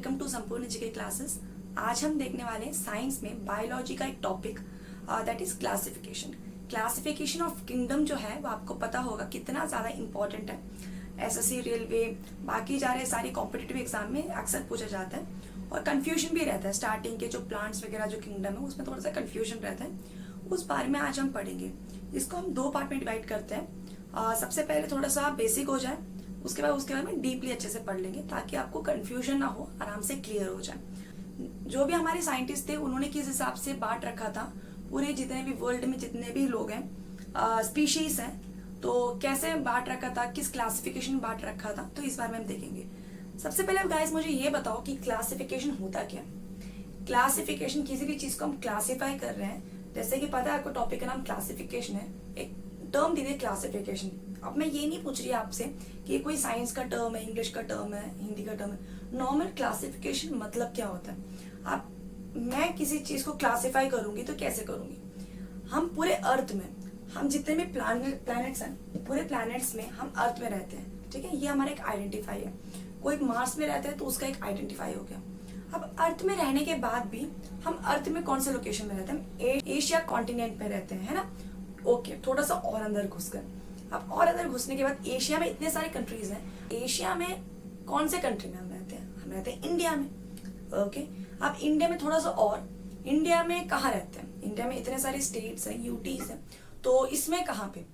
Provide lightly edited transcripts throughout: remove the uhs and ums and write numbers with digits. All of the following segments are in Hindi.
वेलकम टू संपूर्ण जीके क्लासेस। आज हम देखने वाले हैं साइंस में बायोलॉजी का एक topic that is classification. Classification of kingdom जो है वो आपको पता होगा कितना ज्यादा इंपॉर्टेंट है। एसएससी, रेलवे, बाकी जा रहे सारी कॉम्पिटिटिव एग्जाम में अक्सर पूछा जाता है और कंफ्यूजन भी रहता है। स्टार्टिंग के जो प्लांट्स वगैरह जो किंगडम है उसमें थोड़ा सा कंफ्यूजन रहता है। उस बारे में आज हम पढ़ेंगे। इसको हम दो पार्ट में डिवाइड करते हैं। सबसे पहले थोड़ा सा बेसिक हो जाए, उसके बाद में डीपली अच्छे से पढ़ लेंगे ताकि आपको कंफ्यूजन ना हो, आराम से क्लियर हो जाए। जो भी हमारे साइंटिस्ट थे उन्होंने किस हिसाब से बांट रखा था पूरे जितने भी वर्ल्ड में जितने भी लोग हैं, स्पीशीज हैं, तो कैसे बांट रखा था, किस क्लासिफिकेशन बांट रखा था, तो इस बारे में हम देखेंगे। सबसे पहले गाइस मुझे ये बताओ कि क्लासिफिकेशन होता क्या। क्लासिफिकेशन किसी भी चीज को हम क्लासिफाई कर रहे हैं, जैसे कि पता है आपको टॉपिक का नाम क्लासिफिकेशन है, एक टर्म दीजिए क्लासिफिकेशन। अब मैं ये नहीं पूछ रही आपसे कि कोई साइंस का टर्म है, इंग्लिश का टर्म है, हिंदी का टर्म है। नॉर्मल क्लासिफिकेशन मतलब क्या होता है। अब मैं किसी चीज को क्लासिफाई करूंगी तो कैसे करूंगी। हम पूरे अर्थ में, हम जितने भी प्लैनेट्स हैं, पूरे प्लैनेट्स में हम अर्थ में रहते हैं, ठीक है, ये हमारा एक आइडेंटिफाई है। कोई मार्स में रहता है तो उसका एक आइडेंटिफाई हो गया। अब अर्थ में रहने के बाद भी हम अर्थ में कौन से लोकेशन में रहते हैं, एशिया कॉन्टिनेंट पे रहते हैं, है ना। ओके, थोड़ा सा और अंदर घुसकर, अब और अंदर घुसने के बाद एशिया में इतने सारे कंट्रीज हैं। एशिया में कौन से कंट्री में हम रहते हैं, हम रहते हैं इंडिया में। ओके, अब इंडिया में थोड़ा सा और, इंडिया में कहाँ रहते हैं, इंडिया में इतने सारे स्टेट्स हैं, यूटीज हैं, तो इसमें कहाँ पे,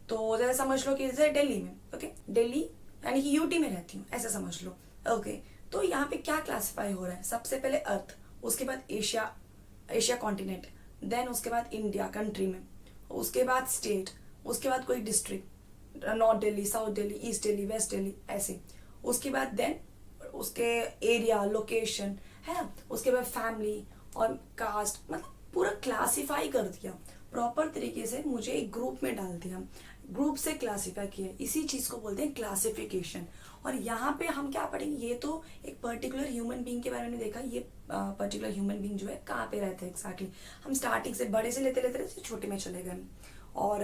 तो जैसे समझ लो कि जैसे दिल्ली में, ओके, दिल्ली यानी कि यूटी में रहती हूँ, ऐसा समझ लो। ओके, तो यहाँ पे क्या क्लासिफाई हो रहा है, सबसे पहले अर्थ, उसके बाद एशिया कॉन्टिनेंट, देन उसके बाद इंडिया कंट्री में, उसके बाद स्टेट, उसके बाद कोई district, north Delhi, south Delhi, east Delhi, west Delhi, ऐसे। उसके बाद देन उसके एरिया, लोकेशन, है ना। उसके बाद फैमिली और कास्ट, मतलब पूरा क्लासिफाई कर दिया प्रॉपर तरीके से, मुझे एक ग्रुप में डाल दिया, ग्रुप से क्लासिफाई किया। इसी चीज को बोलते हैं क्लासिफिकेशन। और यहाँ पे हम क्या पढ़ेंगे, ये तो एक पर्टिकुलर ह्यूमन बीइंग के बारे में देखा। ये पर्टिकुलर ह्यूमन बीइंग जो है कहाँ पे रहता है एग्जैक्टली। हम स्टार्टिंग से बड़े से लेते लेते छोटे में चले गए और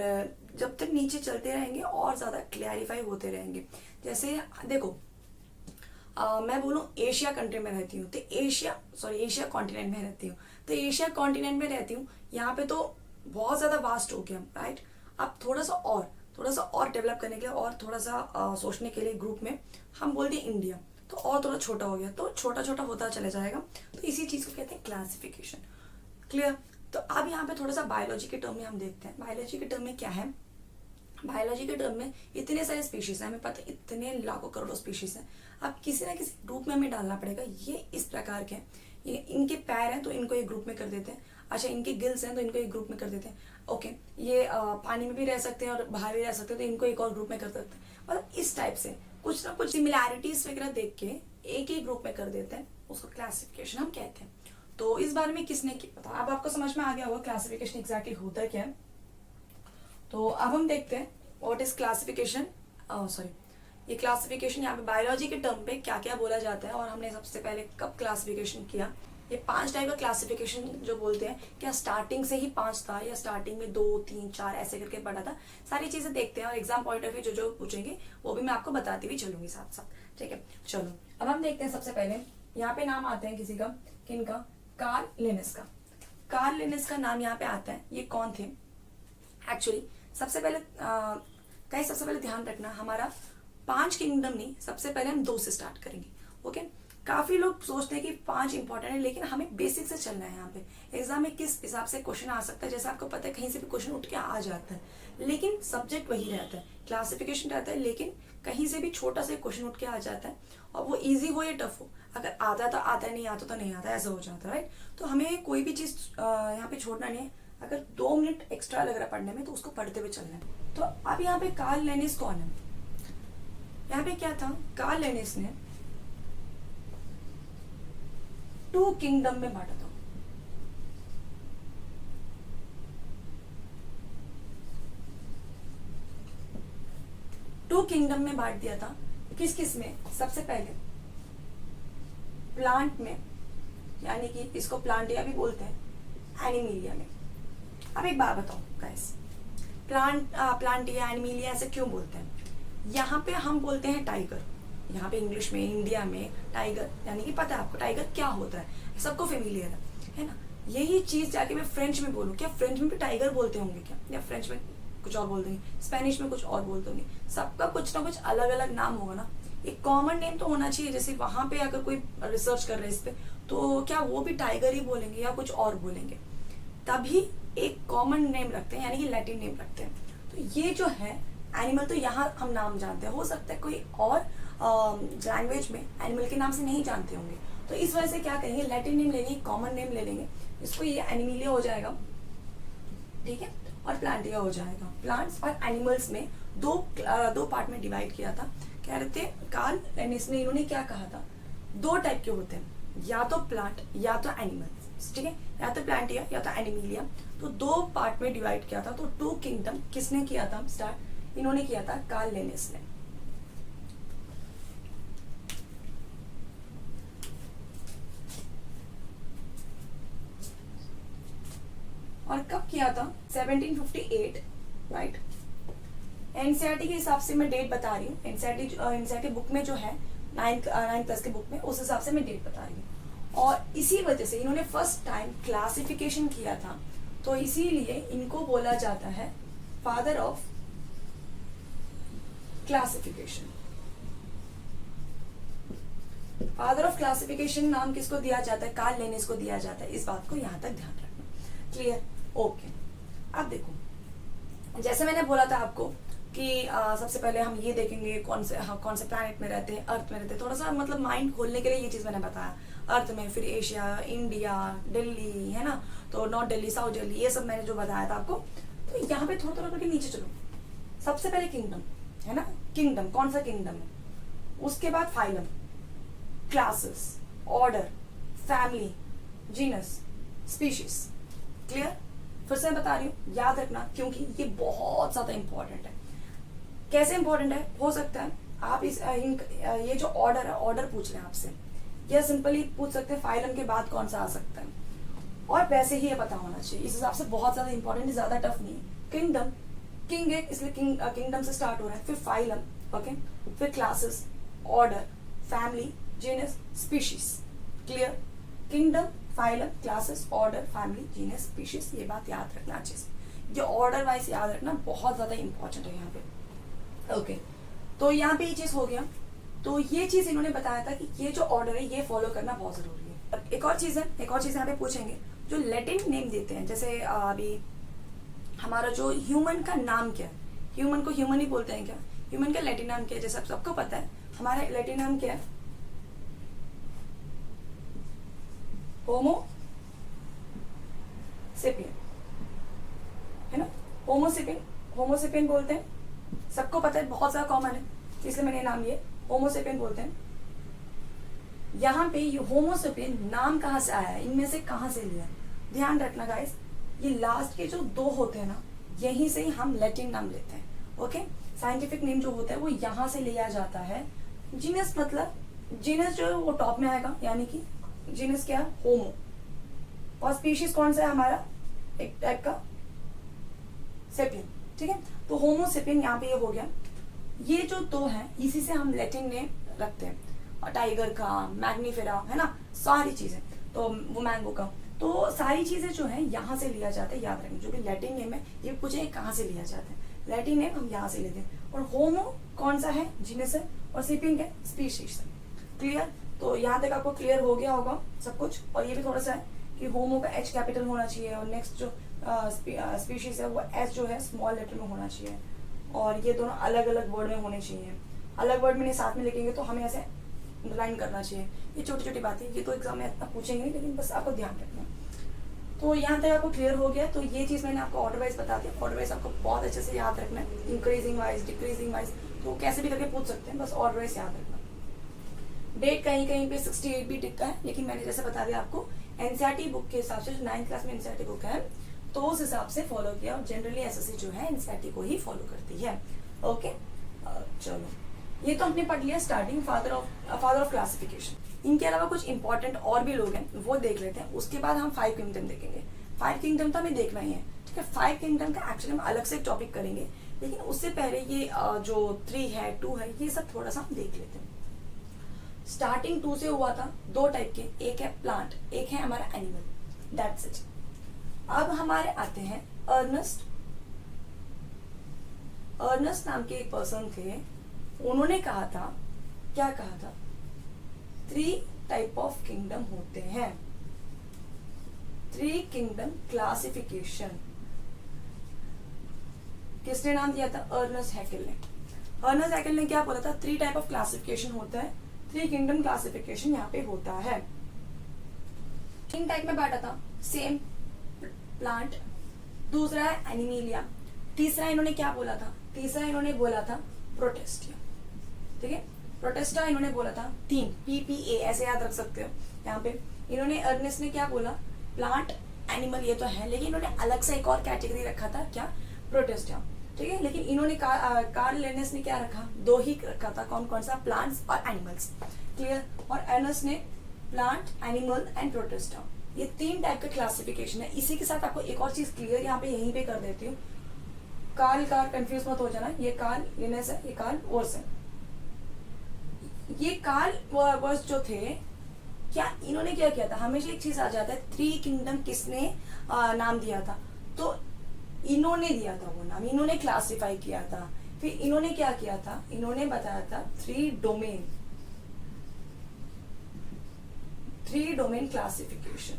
जब तक नीचे चलते रहेंगे और ज्यादा क्लैरिफाई होते रहेंगे। जैसे देखो, मैं बोलूँ एशिया कंट्री में रहती हूँ, तो एशिया कॉन्टिनेंट में रहती हूँ, तो एशिया कॉन्टिनेंट में रहती हूँ। यहाँ पे तो बहुत ज्यादा वास्ट हो गया, राइट। अब थोड़ा सा और डेवलप करने के लिए और थोड़ा सा सोचने के लिए ग्रुप में हम बोल दिए इंडिया, तो और थोड़ा छोटा हो गया, तो छोटा छोटा होता चला जाएगा। तो इसी चीज को कहते हैं क्लासिफिकेशन। क्लियर। तो अब यहाँ पे थोड़ा सा बायोलॉजी के टर्म में हम देखते हैं। बायोलॉजी के टर्म में क्या है, बायोलॉजी के टर्म में इतने सारे स्पीशीज हैं, हमें पता है इतने लाखों करोड़ों स्पीशीज हैं। अब किसी ना किसी ग्रुप में हमें डालना पड़ेगा। ये इस प्रकार के हैं, इनके पैर हैं तो इनको एक ग्रुप में कर देते हैं। अच्छा, इनके गिल्स हैं तो इनको एक ग्रुप में कर देते हैं। ओके, ये पानी में भी रह सकते हैं और बाहर भी रह सकते हैं, तो इनको एक और ग्रुप में कर देते हैं। मतलब इस टाइप से कुछ ना कुछ सिमिलैरिटीज वगैरह देख के एक ही ग्रुप में कर देते हैं, उसको क्लासिफिकेशन हम कहते हैं। तो इस बारे में किसने पता, अब आपको समझ में आ गया होगा क्लासिफिकेशन एग्जैक्टली होता क्या है। तो अब हम देखते हैं व्हाट इज क्लासिफिकेशन। ये क्लासिफिकेशन यहाँ पे बायोलॉजी के टर्म पे क्या क्या बोला जाता है और हमने सबसे पहले कब क्लासिफिकेशन किया। ये 5 टाइप का क्लासिफिकेशन जो बोलते हैं, क्या स्टार्टिंग से ही 5 था या स्टार्टिंग में 2, 3, 4 ऐसे करके पढ़ा था। सारी चीजें देखते हैं और एग्जाम पॉइंट ऑफ व्यू जो पूछेंगे वो भी मैं आपको बताती हुई चलूंगी साथ साथ, ठीक है। चलो अब हम देखते हैं। सबसे पहले यहाँ पे नाम आते हैं किसी का, किनका, कार्ल लिनिस का। कार्ल लिनिस का नाम यहाँ पे आता है। ये कौन थे एक्चुअली, सबसे पहले ध्यान रखना, हमारा 5 किंगडम नहीं, सबसे पहले हम 2 से स्टार्ट करेंगे। ओके, काफी लोग सोचते हैं कि 5 इंपॉर्टेंट है, लेकिन हमें बेसिक से चलना है। यहाँ पे एग्जाम में किस हिसाब से क्वेश्चन आ सकता है, जैसे आपको पता है कहीं से भी क्वेश्चन उठ के आ जाता है, लेकिन सब्जेक्ट वही रहता है, क्लासिफिकेशन रहता है, लेकिन कहीं से भी छोटा सा क्वेश्चन उठ के आ जाता है। और वो इजी हो या टफ हो, अगर आता है तो आता है, नहीं आता तो नहीं आता, ऐसा हो जाता है, राइट। तो हमें कोई भी चीज यहाँ पे छोड़ना नहीं है। अगर 2 मिनट एक्स्ट्रा लग रहा है पढ़ने में तो उसको पढ़ते हुए चलना है। तो अब यहाँ पे कार्ल लिनिस कौन है, यहाँ पे क्या था, कार्ल लिनिस ने 2 किंगडम में बांटा था। टू किंगडम में बांट दिया था। किस किस में, सबसे पहले प्लांट में, यानी कि इसको प्लांटिया भी बोलते हैं, एनिमिलिया में। अब एक बात बताओ गाइस, प्लांटिया, एनिमिलिया ऐसे क्यों बोलते हैं। यहाँ पे हम बोलते हैं टाइगर, यहाँ पे इंग्लिश में, इंडिया में टाइगर यानी कि पता है आपको टाइगर क्या होता है, सबको फेमिलियर है ना। यही चीज जाके मैं फ्रेंच में बोलूँ, क्या फ्रेंच में भी टाइगर बोलते होंगे क्या, या फ्रेंच में कुछ और बोल देंगे, स्पेनिश में कुछ और बोलते होंगे, सबका कुछ ना कुछ अलग अलग नाम होगा ना। एक कॉमन नेम तो होना चाहिए। जैसे वहां पे अगर कोई रिसर्च कर रहे हैं इस पे, तो क्या वो भी टाइगर ही बोलेंगे या कुछ और बोलेंगे, तभी एक कॉमन नेम रखते हैं, यानी कि लैटिन नेम रखते हैं। तो ये जो है एनिमल, तो यहाँ हम नाम जानते हैं, हो सकता है कोई और लैंग्वेज में एनिमल के नाम से नहीं जानते होंगे, तो इस वजह से क्या करेंगे, लैटिन नेम ले लेंगे, कॉमन नेम ले लेंगे, इसको ये एनिमिलिया हो जाएगा, ठीक है, और प्लांटिया हो जाएगा। प्लांट्स और एनिमल्स में दो पार्ट में डिवाइड किया था। कह रहे थे कार्ल लिन्नेस ने, इन्होंने क्या कहा था, दो टाइप के होते हैं, या तो प्लांट या तो एनिमल्स, ठीक है, या तो प्लांटिया या तो एनिमिलिया। तो दो पार्ट में डिवाइड किया था। तो टू किंगडम किसने किया था स्टार्ट, इन्होंने किया था कार्ल लिन्नेस ने। और कब किया था, 1758, राइट। एनसीईआरटी के हिसाब से मैं डेट बता रही हूँ, एनसीईआरटी बुक में जो है 9th क्लास के बुक में, उस हिसाब से मैं डेट बता रही हूँ। और इसी वजह से इन्होंने फर्स्ट टाइम क्लासिफिकेशन किया था, तो इसीलिए इनको बोला जाता है father of classification. Father of classification नाम किसको दिया जाता है, कार्ल लिन्नेस को दिया जाता है। इस बात को यहां तक ध्यान रखना, क्लियर, ओके। अब देखो, जैसे मैंने बोला था आपको कि सबसे पहले हम ये देखेंगे कौन से प्लैनेट में रहते हैं, अर्थ में रहते हैं। थोड़ा सा मतलब माइंड खोलने के लिए ये चीज मैंने बताया, अर्थ में, फिर एशिया, इंडिया, दिल्ली, है ना, तो नॉर्थ दिल्ली, साउथ दिल्ली, ये सब मैंने जो बताया था आपको। तो यहाँ पे थोड़ा थोड़ा करके नीचे चलो। सबसे पहले किंगडम है ना, किंगडम कौन सा किंगडम है, उसके बाद phylum, classes, order, family, genus, species, clear. फिर से मैं बता रही हूँ, याद रखना, क्योंकि ये बहुत ज्यादा इंपॉर्टेंट है। कैसे इंपॉर्टेंट है, हो सकता है आप ये जो ऑर्डर है, ऑर्डर पूछ रहे हैं आपसे, या सिंपली पूछ सकते हैं फाइलम के बाद कौन सा आ सकता है, और वैसे ही ये पता होना चाहिए। इस हिसाब से बहुत ज्यादा इंपॉर्टेंट है, ज्यादा टफ नहीं है। किंगडम, किंग है इसलिए किंगडम से स्टार्ट हो रहा है, फिर फाइलम, ओके, फिर classes, order, family, genus, species, clear. Kingdom, phylum, classes, order, family, genus, species, ये बात याद रखना अच्छे से। ये ऑर्डर वाइज याद रखना बहुत ज्यादा इंपॉर्टेंट है यहाँ पे, ओके। तो यहाँ पे ये चीज हो गया। तो ये चीज इन्होंने बताया था कि ये जो ऑर्डर है ये फॉलो करना बहुत जरूरी है। एक और चीज यहाँ पे पूछेंगे, जो लैटिन नेम देते हैं, जैसे अभी हमारा जो ह्यूमन का नाम क्या है, ह्यूमन को ह्यूमन ही बोलते हैं क्या, ह्यूमन का लैटिन नाम क्या है, जैसे सबको पता है हमारा लैटिन नाम क्या है, होमो सेपियन, है ना, होमोसेपियन बोलते हैं, सबको पता है, बहुत ज्यादा कॉमन है, इसलिए मैंने नाम लिए होमोसेपियन बोलते हैं। यहाँ पे ये होमोसेपियन नाम कहाँ से आया है, इनमें से कहाँ से लिया, ध्यान रखना गाइस, ये लास्ट के जो दो होते हैं ना, यहीं से ही हम लैटिन नाम लेते हैं, ओके। साइंटिफिक नेम जो होता है वो यहाँ से लिया जाता है। जीनस मतलब, जीनस जो है वो टॉप में आएगा, यानी कि जीनस क्या है, होमो, और स्पीशीज कौन सा है हमारा, एक टाइप का सेपियन, ठीक है। तो होमो सेपियन यहाँ पे ये हो गया। ये जो दो है इसी से हम लैटिन नेम रखते हैं, और टाइगर का, मैग्निफेरा, है ना, सारी चीजें, तो वो मैंगो का, तो सारी चीजें जो है यहाँ से लिया जाता है, याद रखें। जो भी लैटिन नेम है ये पूछे कहाँ से लिया जाता है, लैटिन नेम हम यहाँ से लेते हैं। और होमो कौन सा है, जीनस है, और सेपियन है, स्पीशीज है, क्लियर। तो यहाँ तक आपको क्लियर हो गया होगा सब कुछ। और ये भी थोड़ा सा है कि होमो का एच कैपिटल होना चाहिए, और नेक्स्ट जो स्पीशीज है वो एच जो है स्मॉल लेटर में होना चाहिए, और ये दोनों अलग अलग वर्ड में होने चाहिए। अलग वर्ड में नहीं साथ में लिखेंगे तो हमें ऐसे अंडरलाइन करना चाहिए। ये छोटी छोटी बातें, ये तो एग्जाम में इतना पूछेंगे नहीं, लेकिन बस आपको ध्यान रखना। तो यहाँ तक आपको क्लियर हो गया। तो ये चीज मैंने आपको ऑर्डर वाइज बता दिया। ऑर्डर वाइज आपको बहुत अच्छे से याद रखना है, इंक्रीजिंग वाइज, डिक्रीजिंग वाइज, तो कैसे भी करके पूछ सकते हैं, बस ऑर्डर वाइज याद रखना। डेट कहीं कहीं पे 68 भी टिकता है, लेकिन मैंने जैसे बता दिया आपको एनसीईआरटी बुक के हिसाब से, जो 9th क्लास में एनसीईआरटी बुक है, तो उस हिसाब से फॉलो किया। और जनरली एसएससी जो है एनसीईआरटी को ही फॉलो करती है, ओके। चलो, ये तो हमने पढ़ लिया स्टार्टिंग फादर ऑफ क्लासिफिकेशन। इनके अलावा कुछ इंपॉर्टेंट और भी लोग हैं, वो देख लेते हैं। उसके बाद हम 5 किंगडम देखेंगे। 5 किंगडम तो हमें देखना ही है, ठीक है। 5 किंगडम का एक्चुअली हम अलग से एक टॉपिक करेंगे, लेकिन उससे पहले ये जो 3 है, 2 है, ये सब थोड़ा सा हम देख लेते हैं। स्टार्टिंग 2 से हुआ था, 2 टाइप के, एक है प्लांट, एक है हमारा एनिमल, दैट्स इट। अब हमारे आते हैं अर्नेस्ट। अर्नेस्ट नाम के एक पर्सन थे, उन्होंने कहा था, क्या कहा था, 3 टाइप ऑफ किंगडम होते हैं, 3 किंगडम क्लासिफिकेशन। किसने नाम दिया था? अर्नेस्ट हैकेल ने। अर्नेस्ट हैकेल ने क्या बोला था? 3 टाइप ऑफ क्लासिफिकेशन होता है, 3 किंगडम क्लासिफिकेशन यहाँ पे होता है। 3 टाइप में बांटा था, सेम प्लांट, दूसरा है एनिमिलिया, तीसरा इन्होंने क्या बोला था? तीसरा इन्होंने बोला था प्रोटेस्टिया। ठीक है, प्रोटेस्टा इन्होंने बोला था 3, PPA ऐसे याद रख सकते हो। यहाँ पे इन्होंने, अर्नेस्ट ने क्या बोला? प्लांट, एनिमल, ये तो है, लेकिन इन्होंने अलग से एक और कैटेगरी रखा था, क्या? प्रोटेस्टा। ठीक है, लेकिन इन्होंने कार्ल लिनेस ने क्या रखा? 2 ही रखा था, कौन कौन सा? प्लांट्स और एनिमल्स। क्लियर। और अर्नेस्ट ने प्लांट, एनिमल एंड प्रोटेस्टा, ये 3 टाइप का क्लासिफिकेशन है। इसी के साथ आपको एक और चीज क्लियर यहाँ पे यहीं पे कर देती हूँ, कार्ल कंफ्यूज मत हो जाना, ये कार्ल लिनेस है, ये कार्ल वोर्स है। ये कार्ल वोर्स जो थे, क्या इन्होंने क्या किया था? हमेशा एक चीज आ जाता है, 3 किंगडम किसने नाम दिया था? तो इन्होंने दिया था वो नाम, इन्होंने क्लासिफाई किया था। फिर इन्होंने क्या किया था? इन्होंने बताया था 3 डोमेन क्लासिफिकेशन।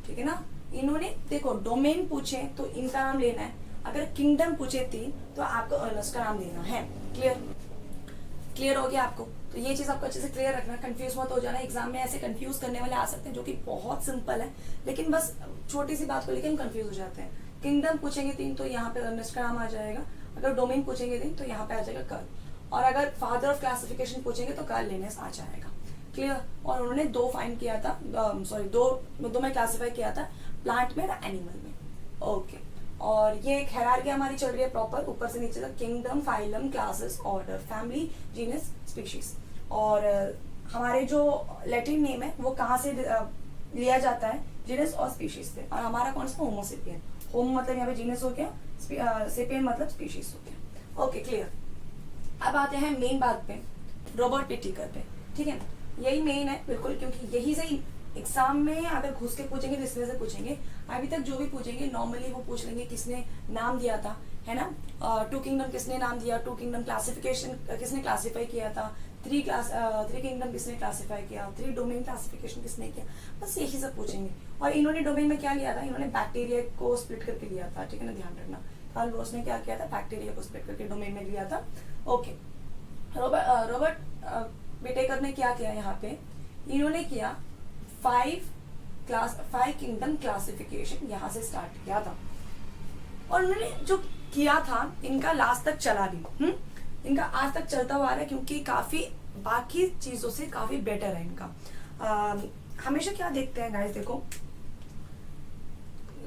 ठीक है ना, इन्होंने देखो डोमेन पूछे तो इनका नाम लेना है, अगर किंगडम पूछे 3 तो आपको अर्नेस्ट का नाम देना है। क्लियर हो गया आपको? तो ये चीज आपको अच्छे से क्लियर रखना, कंफ्यूज मत हो जाना। एग्जाम में ऐसे कंफ्यूज करने वाले आ सकते हैं जो कि बहुत सिंपल है, लेकिन बस छोटी सी बात को लेकर हम कंफ्यूज हो जाते हैं। किंगडम पूछेंगे 3 तो यहाँ पे अर्नेस्ट का नाम आ जाएगा, अगर डोमेन पूछेंगे 3 तो यहाँ पे आ जाएगा कार्ल, और अगर फादर ऑफ क्लासिफिकेशन पूछेंगे तो कार्ल लिनेस आ जाएगा। क्लियर। और उन्होंने 2 फाइंड किया था, सॉरी 2 में क्लासिफाई किया था, प्लांट में और एनिमल में। ओके, और ये एक हायरार्की हमारी चल रही है प्रॉपर, ऊपर से नीचे तक, kingdom, phylum, classes, order, family, genus, species. और हमारे जो लैटिन नेम है वो कहाँ से लिया जाता है? जीनस और स्पीशीज से। और हमारा कौन सा? होमोसेपियन। होम मतलब यहाँ पे जीनस हो गया, सेपियन मतलब स्पीशीज हो गया। Okay, clear. अब आते हैं मेन बात पे, रॉबर्ट व्हिटेकर पे। ठीक है, यही मेन है बिल्कुल, क्योंकि यही से एग्जाम में अगर घुस के पूछेंगे तो इसमें से पूछेंगे। अभी तक जो भी पूछेंगे नॉर्मली वो पूछ लेंगे किसने नाम दिया था, है ना? 2 किंगडम किसने नाम दिया, 2 किंगडम क्लासिफिकेशन किसने क्लासिफाई किया था, 3 किंगडम किसने क्लासिफाई किया, 3 डोमेन क्लासिफिकेशन किसने किया, बस यही सब पूछेंगे। और इन्होंने डोमेन में क्या लिया था? इन्होंने बैक्टीरिया को स्प्लिट करके लिया था। ठीक है ना, ध्यान रखना। कार्ल रोस ने क्या किया था? बैक्टीरिया को स्प्लिट करके डोमेन में लिया था। ओके, रॉबर्ट व्हिटेकर ने क्या किया यहाँ पे? इन्होंने किया 5 किंगडम क्लासिफिकेशन, यहाँ से स्टार्ट किया था। और उन्होंने जो किया था, इनका लास्ट तक चला भी, इनका आज तक चलता हुआ आ रहा है, क्योंकि काफी बाकी चीजों से काफी बेटर है इनका। हमेशा क्या देखते हैं गाइस, देखो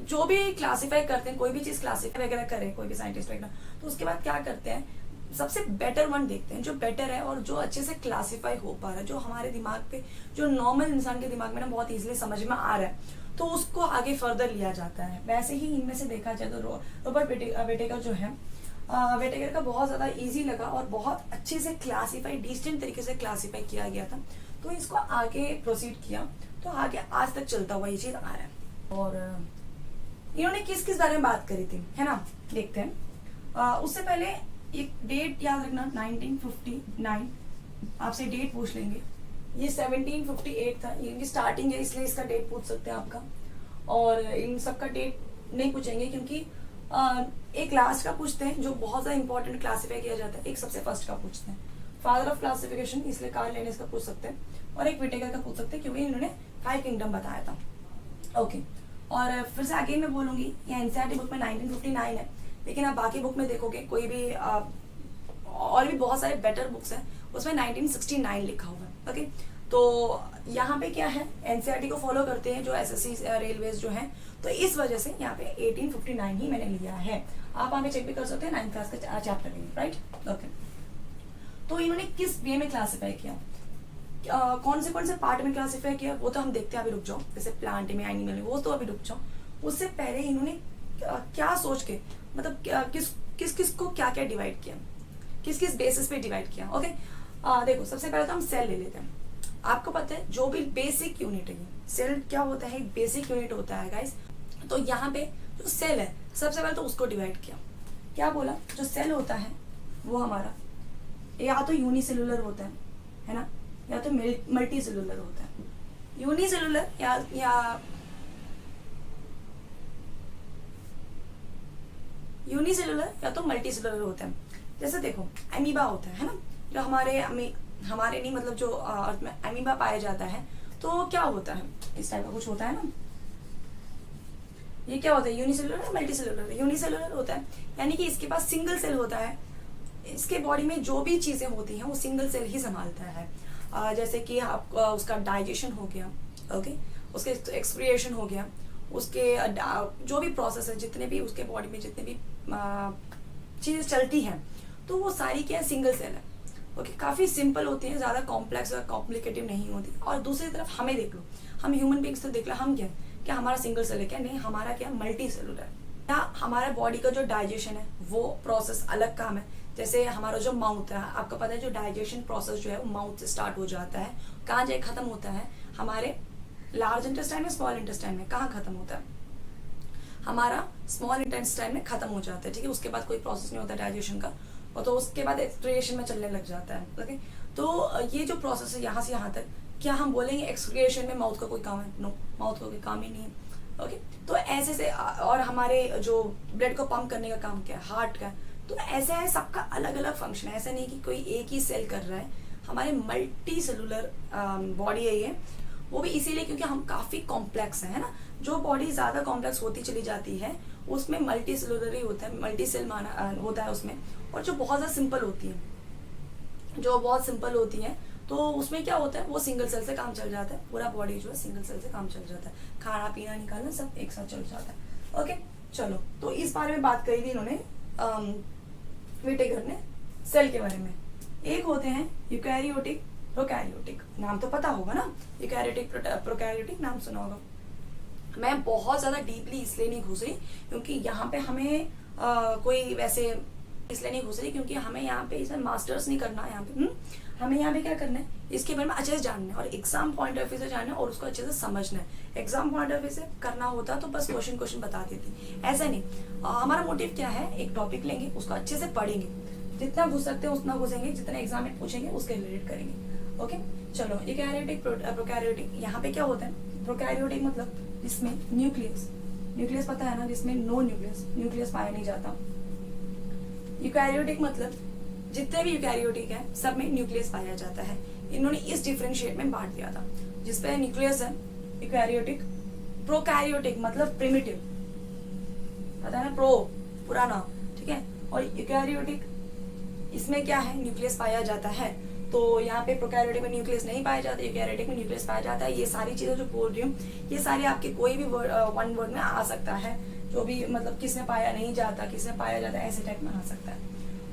जो भी क्लासिफाई करते हैं, कोई भी चीज क्लासिफाई वगैरह करें, कोई भी साइंटिस्ट वगैरह, तो उसके बाद क्या करते हैं? सबसे बेटर वन देखते हैं, जो बेटर है और जो अच्छे से क्लासिफाई हो पा रहा है, जो हमारे दिमाग पे, जो नॉर्मल इंसान के दिमाग में ना बहुत इजीली समझ में आ रहा है, तो उसको आगे फर्दर लिया जाता है। वैसे ही इनमें से देखा जाए तो रॉबर्ट व्हिटेकर जो है, व्हिटेकर का बहुत ज्यादा इजी लगा और बहुत अच्छे से क्लासिफाई, डिस्टेंट तरीके से क्लासिफाई किया गया था, तो इसको आगे प्रोसीड किया, तो आगे आज तक चलता हुआ ये चीज आ रहा है। और इन्होंने किस किस बारे में बात करी थी, है ना, देखते हैं। उससे पहले एक डेट याद रखना, 1959, आपसे डेट पूछ लेंगे। ये 1758 था, ये इनकी स्टार्टिंग है, इसलिए इसका डेट पूछ सकते हैं आपका। और इन सबका डेट नहीं पूछेंगे, क्योंकि एक लास्ट का पूछते हैं जो बहुत ज्यादा इंपॉर्टेंट क्लासिफाई किया जाता है, एक सबसे फर्स्ट का पूछते हैं, फादर ऑफ क्लासिफिकेशन, इसलिए कार्ल लिनेस का पूछ सकते हैं, और एक व्हिटेकर का पूछ सकते हैं, क्योंकि इन्होंने 5 किंगडम बताया था। ओके, और फिर से आगे मैं बोलूंगी, ये एनसीईआरटी बुक में 1959 है, लेकिन आप बाकी बुक में देखोगे, कोई भी और भी बहुत सारे बेटर बुक्स हैं, उसमें 1969 लिखा हुआ है। ओके, तो यहाँ पे क्या है, एनसीईआरटी को फॉलो करते हैं जो एसएससी रेलवेज जो है, तो इस वजह से यहाँ पे 1859 ही मैंने लिया है। आप वहाँ पे चेक भी कर सकते हैं, 9th क्लास का चैप्टर में, राइट। ओके, तो इन्होंने किस वे में क्लासिफाई किया, कौन से पार्ट में क्लासिफाई किया, वो तो हम देखते हैं, अभी रुक जाओ, जैसे प्लांट में, एनिमल में, वो तो अभी रुक जाओ। उससे पहले इन्होंने क्या सोच के, मतलब किस किस को क्या क्या डिवाइड किया, किस किस बेसिस पे डिवाइड किया। ओके, देखो सबसे पहले तो हम सेल ले लेते हैं। आपको पता है जो भी बेसिक यूनिट है, सेल क्या होता है, एक बेसिक यूनिट होता है गाइस। तो यहाँ पे जो सेल है सबसे पहले तो उसको डिवाइड किया। क्या बोला, जो सेल होता है वो हमारा या तो यूनिसेलुलर होता है ना, या तो मल्टी सेलुलर होता है। यूनिसेलुलर या यूनिसेलुलर या तो मल्टी सेलुलर होता है। जैसे देखो एमीबा होता है ना, जो हमारे नहीं मतलब जो अर्थ में एमीबा पाया जाता है, तो क्या होता है, इस टाइप का कुछ होता है ना। ये क्या होता है, यूनिसेलुलर या मल्टी सेलुलर? यूनिसेलुलर होता है, यानी कि इसके पास सिंगल सेल होता है। इसके बॉडी में जो भी चीजें होती हैं वो सिंगल सेल ही संभालता है। जैसे कि आप उसका डाइजेशन हो गया, ओके, उसके एक्सक्रिएशन हो गया, उसके जो भी प्रोसेस है, जितने भी उसके बॉडी में जितने भी चीजें चलती हैं, तो वो सारी क्या है, सिंगल सेल है। ओके, काफी सिंपल होती है, ज्यादा कॉम्प्लेक्स और कॉम्प्लिकेटिव नहीं होती। और दूसरी तरफ हमें देख लो, हम ह्यूमन बींग्स तो देख लो, हम क्या हमारा सिंगल सेल है क्या? नहीं, हमारा क्या मल्टी सेलुलर है। क्या हमारा बॉडी का जो डाइजेशन है वो प्रोसेस अलग काम है। जैसे हमारा जो माउथ है, आपको पता है जो डाइजेशन प्रोसेस जो है वो माउथ से स्टार्ट हो जाता है, कहाँ जाए खत्म होता है, हमारे लार्ज इंटेस्टाइन में, स्मॉल इंटेस्टाइन में। कहाँ खत्म होता है, हमारा स्मॉल इंटेस्टाइन में खत्म हो जाता है, ठीक है। उसके बाद कोई प्रोसेस नहीं होता डाइजेशन का, और तो उसके बाद एक्सक्रिएशन में चलने लग जाता है, ओके। तो ये जो प्रोसेस है यहाँ से यहाँ तक, क्या हम बोलेंगे एक्सक्रिएशन में माउथ का कोई काम है? नो, माउथ का कोई काम ही नहीं है, ओके। तो ऐसे से, और हमारे जो ब्लड को पंप करने का काम क्या है, हार्ट का। तो ऐसा है, सबका अलग अलग फंक्शन है, ऐसा नहीं कि कोई एक ही सेल कर रहा है। हमारे मल्टी सेलुलर बॉडी है ये, वो भी इसीलिए क्योंकि हम काफी कॉम्प्लेक्स है ना। जो बॉडी ज्यादा कॉम्प्लेक्स होती चली जाती है उसमें मल्टी सेलुलर ही होता है, मल्टी सेल माना होता है उसमें। और जो बहुत ज्यादा सिंपल होती है, जो बहुत सिंपल होती है, तो उसमें क्या होता है, वो सिंगल सेल से काम चल जाता है। पूरा बॉडी जो है सिंगल सेल से काम चल जाता है, खाना पीना निकालना सब एक साथ चल जाता है, ओके। चलो, तो इस बारे में बात करी थी इन्होंने, विटेकर ने, सेल के बारे में। एक होते हैं यूकैरियोटिक, प्रोकैरियोटिक, नाम तो पता होगा ना, यूकैरियोटिक, प्रोकैरियोटिक, नाम सुना होगा। मैं बहुत ज्यादा डीपली इसलिए नहीं घुस रही क्योंकि यहाँ पे हमें कोई वैसे इसलिए नहीं घुस रही क्योंकि हमें यहाँ पे इसमें मास्टर्स नहीं करना है। यहाँ पे हमें यहाँ पे क्या करना है, इसके बारे में अच्छे से जानना है और एग्जाम पॉइंट ऑफ व्यू से जानना है और उसको अच्छे से समझना है। एग्जाम पॉइंट ऑफ व्यू से करना होता तो बस क्वेश्चन बता देती, ऐसा नहीं। हमारा मोटिव क्या है, एक टॉपिक लेंगे, उसको अच्छे से पढ़ेंगे, जितना घुस सकते हैं उतना घुसेंगे, जितना एग्जाम में पूछेंगे उसके रिलेटेड करेंगे, ओके। चलो, यूकैरियोटिक, प्रोकैरियोटिक, यहाँ पे क्या होता है, प्रोकैरियोटिक मतलब जिसमें न्यूक्लियस पता है ना, जिसमें नो न्यूक्लियस पाया नहीं जाता। यूकैरियोटिक मतलब जितने भी यूकैरियोटिक है सब में न्यूक्लियस पाया जाता है। इन्होंने इस डिफरेंशिएट में बांट दिया था, जिसपे न्यूक्लियस है यूकैरियोटिक। प्रोकैरियोटिक मतलब प्रिमिटिव, पता है ना, पुराना, ठीक है। और यूकैरियोटिक, इसमें क्या है, न्यूक्लियस पाया जाता है। तो यहाँ पे प्रोकैरियोटिक में न्यूक्लियस नहीं पाया जाता, यूकैरियोटिक में न्यूक्लियस पाया जाता है। ये सारी चीजें जो बोल रही हूँ, ये सारी आपके कोई भी वन वर्ड में आ सकता है, जो भी मतलब किसमें पाया नहीं जाता, किसमें पाया जाता है, ऐसे टाइप में आ सकता है।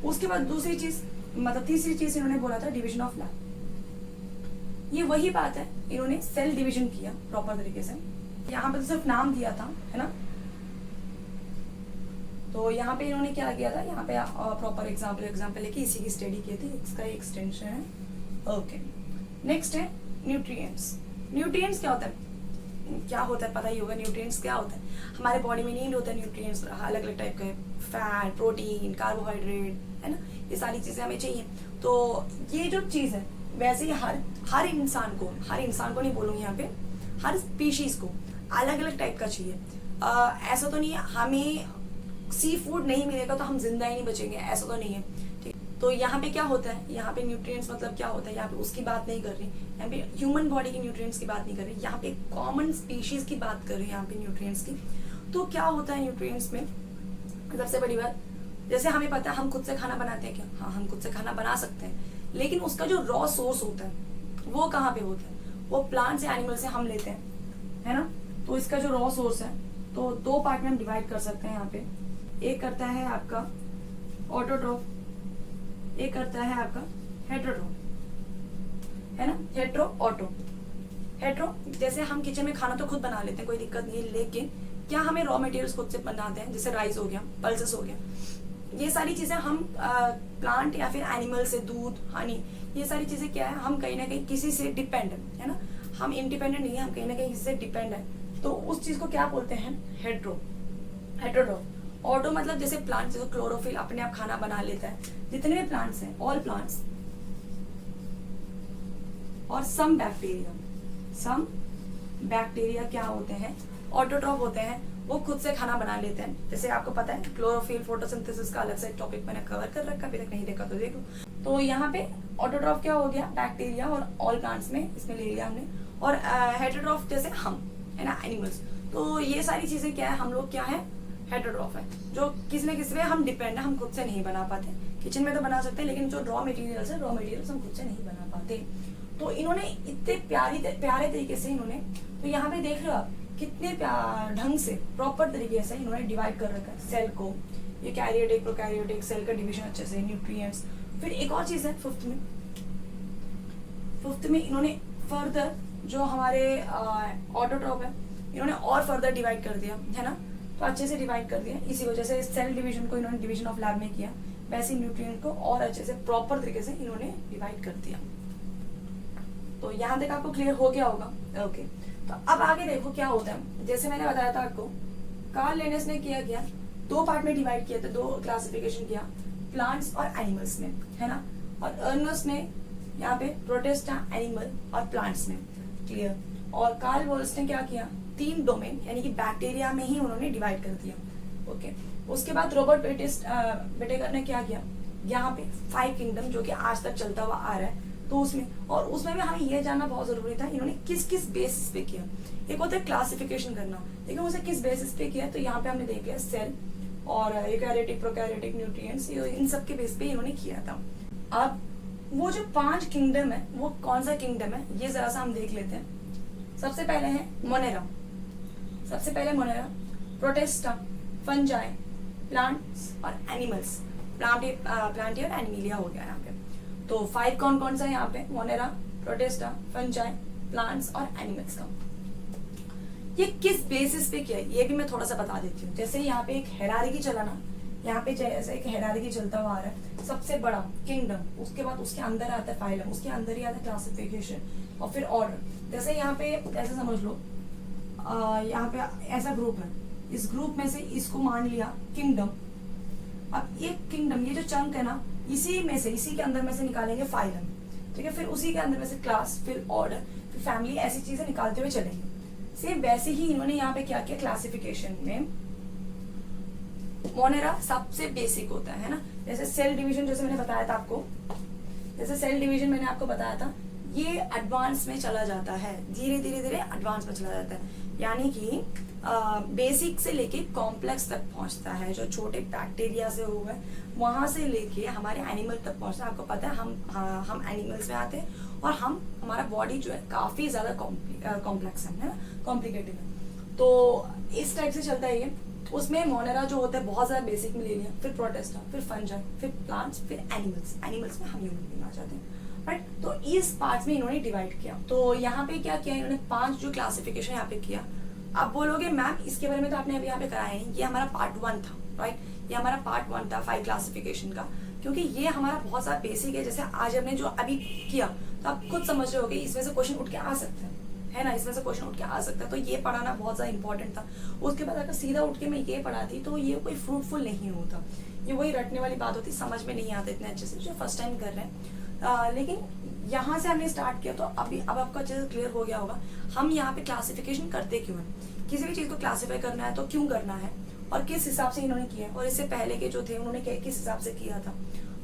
उसके बाद दूसरी चीज, मतलब तीसरी चीज इन्होंने बोला था डिविजन ऑफ लैब। ये वही बात है, इन्होंने सेल डिविजन किया प्रॉपर तरीके से। यहाँ पे तो सिर्फ नाम दिया था, है ना। तो यहाँ पे इन्होंने क्या किया था, यहाँ पे प्रॉपर एग्जाम्पल लेके इसी की स्टडी की थी, इसका एक्सटेंशन है, ओके। नेक्स्ट है न्यूट्रिएंट्स। न्यूट्रिएंट्स क्या होता है, पता ही होगा। न्यूट्रिएंट्स क्या होता है, हमारे बॉडी में नीड होता है न्यूट्रिएंट्स अलग अलग टाइप के, फैट, प्रोटीन, कार्बोहाइड्रेट, है ना, ये सारी चीजें हमें चाहिए। तो ये जो चीज है, वैसे ही हर इंसान को नहीं बोलूंगी यहाँ पे, हर स्पीशीज को अलग अलग टाइप का चाहिए। ऐसा तो नहीं है हमें सी फूड नहीं मिलेगा तो हम जिंदा ही नहीं बचेंगे, ऐसा तो नहीं है, ठीक। तो यहाँ पे क्या होता है, यहाँ पे न्यूट्रिएंट्स मतलब क्या होता है, यहाँ पे उसकी बात नहीं कर रही, यहाँ पे ह्यूमन बॉडी की न्यूट्रिएंट्स की बात नहीं कर रही, यहाँ पे कॉमन स्पीशीज की बात कर रही है यहाँ पे न्यूट्रिएंट्स की। तो क्या होता है न्यूट्रिएंट्स में, सबसे बड़ी बात, जैसे हमें पता है हम खुद से खाना बनाते हैं क्या, हाँ हम खुद से खाना बना सकते हैं, लेकिन उसका जो रॉ सोर्स होता है वो कहाँ पे होता है, वो प्लांट से, एनिमल से हम लेते हैं, है ना। तो इसका जो रॉ सोर्स है, तो दो पार्ट में हम डिवाइड कर सकते हैं यहाँ पे। एक करता है आपका ऑटोट्रोफ, एक करता है आपका हेट्रोट्रोफ, है ना, हेट्रो ऑटो। हेट्रो जैसे हम किचन में खाना तो खुद बना लेते हैं, कोई दिक्कत नहीं है, लेकिन क्या हमें रॉ मटेरियल्स खुद से बनाते हैं, जैसे राइस हो गया, पल्सेस हो गया, ये सारी चीजें हम प्लांट या फिर एनिमल से, दूध, हनी, ये सारी चीजें क्या है, हम कहीं ना कहीं किसी से डिपेंड है ना, हम इंडिपेंडेंट नहीं है, हम कहीं ना कहीं किसी से डिपेंड है। तो उस चीज को क्या बोलते हैं, हेटेरोट्रॉफ। ऑटो मतलब जैसे प्लांट, जैसे क्लोरोफिल अपने आप खाना बना लेता है, जितने भी प्लांट्स हैं, ऑल प्लांट्स, और सम बैक्टीरिया क्या होते हैं, ऑटोट्रॉफ होते हैं, वो खुद से खाना बना लेते हैं। जैसे आपको पता है क्लोरोफिल, फोटोसिंथेसिस का अलग से टॉपिक मैंने कवर कर रखा, अभी तक नहीं देखा तो देख लो। तो यहाँ पे ऑटोट्रॉफ क्या हो गया, बैक्टीरिया, और ऑल प्लांट्स में इसमें ले लिया हमने, और हेटेरोट्रॉफ जैसे हम, है ना, एनिमल्स। तो ये सारी चीजें क्या है, हम लोग क्या है, हेटेरोट्रॉफ है, जो किसी न किसी पे हम डिपेंड है, हम खुद से नहीं बना पाते। किचन में तो बना सकते हैं, लेकिन जो रॉ मटेरियल्स है, रॉ मटेरियल्स हम खुद से नहीं बना पाते। तो इन्होंने इतने प्यारे तरीके से इन्होंने, तो यहाँ पे देख रहे हो आप कितने ढंग से, प्रॉपर तरीके से इन्होंने डिवाइड कर रखा है सेल को। ये कैरियोटिक, प्रोकैरियोटिक सेल का डिवीजन अच्छे से, न्यूट्रिएंट्स। फिर एक और चीज है फिफ्थ में इन्होंने फर्दर जो हमारे ऑटोट्रॉफ है, इन्होंने और फर्दर डिवाइड कर दिया, है ना, तो अच्छे से डिवाइड कर दिया। इसी वजह से सेल डिवीजन को इन्होंने डिवीजन ऑफ लैब में किया, वैसे न्यूट्रिएंट को और अच्छे से प्रॉपर तरीके से इन्होंने डिवाइड कर दिया। तो यहाँ तक आपको क्लियर हो गया होगा। ओके, तो अब आगे देखो क्या होता है। जैसे मैंने बताया था आपको, कार्ल लिनेस ने किया गया, दो पार्ट में डिवाइड किया था, दो क्लासिफिकेशन किया, प्लांट्स और एनिमल्स में, है ना, और अर्नस्ट ने यहाँ पे प्रोटिस्टा, एनिमल और प्लांट्स में, क्लियर। और कार्ल वोल्स ने क्या किया, 3 डोमेन यानी कि बैक्टीरिया में ही उन्होंने डिवाइड कर दिया। ओके, उसके बाद रॉबर्ट बेटेकर ने क्या किया, यहाँ पे 5 किंगडम जो कि आज तक चलता हुआ आ रहा है, तो उसमें भी हमें यह जानना बहुत जरूरी था इन्होंने किस किस बेसिस पे किया। एक होता है क्लासिफिकेशन करना, लेकिन उसे किस बेसिस पे किया, तो यहाँ पे हमने देख लिया सेल और यूकैरियोटिक, प्रोकैरियोटिक, न्यूट्रिएंट्स, इन सब के बेस पे इन्होंने किया था। अब वो जो 5 किंगडम है, वो कौन सा किंगडम है, ये जरा सा हम देख लेते हैं। सबसे पहले है मोनेरा, प्रोटिस्टा, फंजाई, प्लांट्स और एनिमल्स। प्लांटियर एनिमिलिया हो गया यहाँ पे। तो 5 कौन कौन सा है यहाँ पे, मोनेरा, प्रोटिस्टा, फंजाई, प्लांट्स और एनिमल्स का। ये किस बेसिस पे किया, ये भी मैं थोड़ा सा बता देती हूँ। जैसे यहाँ पे एक हेरार्की चला ना, यहाँ पे जैसे एक हेरार्की चलता हुआ आ रहा है, सबसे बड़ा किंगडम, उसके बाद उसके अंदर आता है फाइलम, उसके अंदर ही आता है क्लासिफिकेशन, और फिर ऑर्डर। जैसे यहाँ पे ऐसे समझ लो, यहाँ पे ऐसा ग्रुप है, इस ग्रुप में से इसको मान लिया किंगडम। अब एक किंगडम, ये जो चंक है ना, इसी के अंदर में से निकालेंगे फाइलम, ठीक है, फिर उसी के अंदर में से क्लास, फिर ऑर्डर, फिर फैमिली, ऐसी चीजें निकालते हुए चलेंगे। सेम वैसे ही इन्होंने यहाँ पे क्या किया, क्लासिफिकेशन में मोनेरा सबसे बेसिक होता है ना। जैसे सेल डिवीजन, जैसे मैंने बताया था आपको, मैंने आपको बताया था, ये एडवांस में चला जाता है, धीरे धीरे एडवांस में चला जाता है, यानी कि बेसिक से लेके कॉम्प्लेक्स तक पहुंचता है। जो छोटे बैक्टीरिया से हुआ है, वहां से लेके हमारे एनिमल तक पहुंचता है। आपको पता है हम एनिमल्स में आते हैं, और हमारा बॉडी जो है काफी ज्यादा कॉम्प्लेक्स है ना, कॉम्प्लिकेटेड है। तो इस टाइप से चलता है ये। उसमें मोनेरा जो होता है बहुत ज्यादा बेसिक में ले लिया, फिर प्रोटिस्टा, फिर फंजाई, फिर प्लांट्स, फिर एनिमल्स में हम ह्यूमन आ जाते हैं, राइट। तो इस पार्ट्स में इन्होंने डिवाइड किया। तो यहाँ पे क्या किया इन्होंने, 5 जो क्लासिफिकेशन यहाँ पे किया। आप बोलोगे मैम इसके बारे में तो आपने अभी यहाँ पे कराया नहीं, ये हमारा पार्ट 1 था, राइट, ये हमारा पार्ट 1 था 5 क्लासिफिकेशन का, क्योंकि ये हमारा बहुत सारा बेसिक है। जैसे आज हमने जो अभी किया, तो आप खुद समझ रहे होगे इसमें से क्वेश्चन उठ के आ सकते हैं, है ना, इसमें से क्वेश्चन उठ के आ सकता है। तो ये पढ़ाना बहुत ज्यादा इंपॉर्टेंट था। उसके बाद अगर सीधा उठ के मैं ये पढ़ाती तो ये कोई फ्रूटफुल नहीं होता, ये वही रटने वाली बात होती, समझ में नहीं आता इतने अच्छे से, जो फर्स्ट टाइम कर रहे हैं। लेकिन यहाँ से हमने स्टार्ट किया, तो अब आपको अच्छे से क्लियर हो गया होगा हम यहाँ पे क्लासिफिकेशन करते क्यों हैं। किसी भी चीज को क्लासिफाई करना है तो क्यों करना है, और किस हिसाब से इन्होंने किया, और इससे पहले के जो थे उन्होंने किस हिसाब से किया था,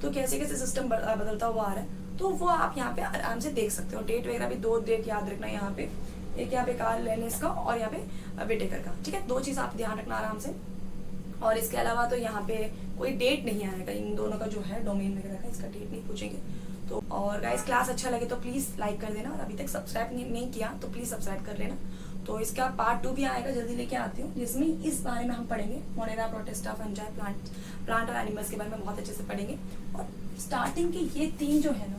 तो कैसे कैसे सिस्टम बदलता हुआ आ रहा है। तो वो आप यहाँ पे आराम से देख सकते हो। डेट वगैरह भी 2 डेट याद रखना यहाँ पे, एक यहाँ पे कार्ल लिनेस का और यहाँ पे बेटेकर का, ठीक है, 2 चीज आप ध्यान रखना आराम से। और इसके अलावा तो यहाँ पे कोई डेट नहीं आएगा, इन दोनों का जो है डोमेन वगैरह का, इसका डेट नहीं पूछेंगे। तो और गाइस क्लास अच्छा लगे तो प्लीज लाइक कर देना, और अभी तक सब्सक्राइब नहीं किया तो प्लीज सब्सक्राइब कर लेना। तो इसका पार्ट 2 भी आएगा, जल्दी लेके आती हूँ, जिसमें इस बारे में हम पढ़ेंगे, मोनेरा, प्रोटिस्टा, फंजाई, प्लांट और एनिमल्स के बारे में बहुत अच्छे से पढ़ेंगे। और स्टार्टिंग के ये 3 जो है ना,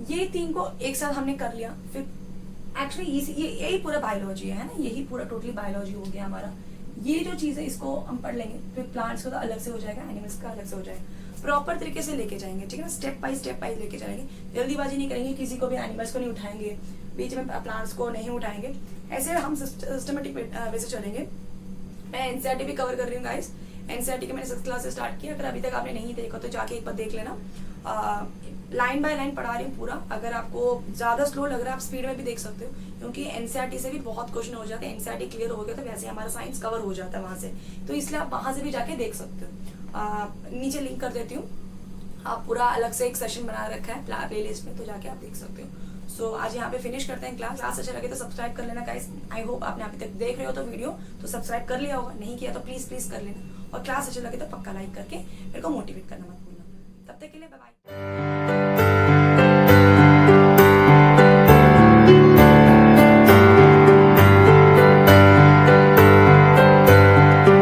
ये 3 को एक साथ हमने कर लिया। फिर एक्चुअली यही पूरा बायोलॉजी है ना, यही पूरा टोटली बायोलॉजी हो गया हमारा। ये जो चीज़ है इसको हम पढ़ लेंगे, फिर प्लांट्स का तो अलग से हो जाएगा, एनिमल्स का अलग से हो जाएगा। प्रॉपर तरीके से लेके जाएंगे, ठीक है ना, स्टेप बाय स्टेप लेके जाएंगे। जल्दीबाजी नहीं करेंगे, किसी को भी एनिमल्स को नहीं उठाएंगे, बीच में प्लांट्स को नहीं उठाएंगे, ऐसे हम सिस्टमेटिक वे से चलेंगे। मैं एनसीईआरटी भी कवर कर रही हूँ गाइस। एनसीईआरटी के मैंने 6th क्लास से स्टार्ट किया, अगर अभी तक आपने नहीं देखा तो जाके एक बार देख लेना। लाइन बाय लाइन पढ़ा रही हूँ पूरा। अगर आपको ज्यादा स्लो लग रहा है आप स्पीड में भी देख सकते हो, क्योंकि एनसीईआरटी से भी बहुत क्वेश्चन हो जाते हैं। एनसीईआरटी क्लियर हो गया तो वैसे हमारा साइंस कवर हो जाता है वहां से, तो इसलिए आप वहां से भी जाके देख सकते हो। नीचे लिंक कर देती हूँ, आप पूरा अलग से एक सेशन बना रखा है प्ले लिस्ट में, तो जाके आप देख सकते हो। सो आज यहाँ पे फिनिश करते हैं क्लास अच्छा लगे तो सब्सक्राइब कर लेना गाइस। आई होप आपने अभी तक देख रहे हो तो वीडियो तो सब्सक्राइब कर लिया होगा, नहीं किया तो प्लीज कर लेना, और क्लास अच्छा लगे तो पक्का लाइक करके मेरे को मोटिवेट करना मत भूलना। तब तक के लिए बाय बाय।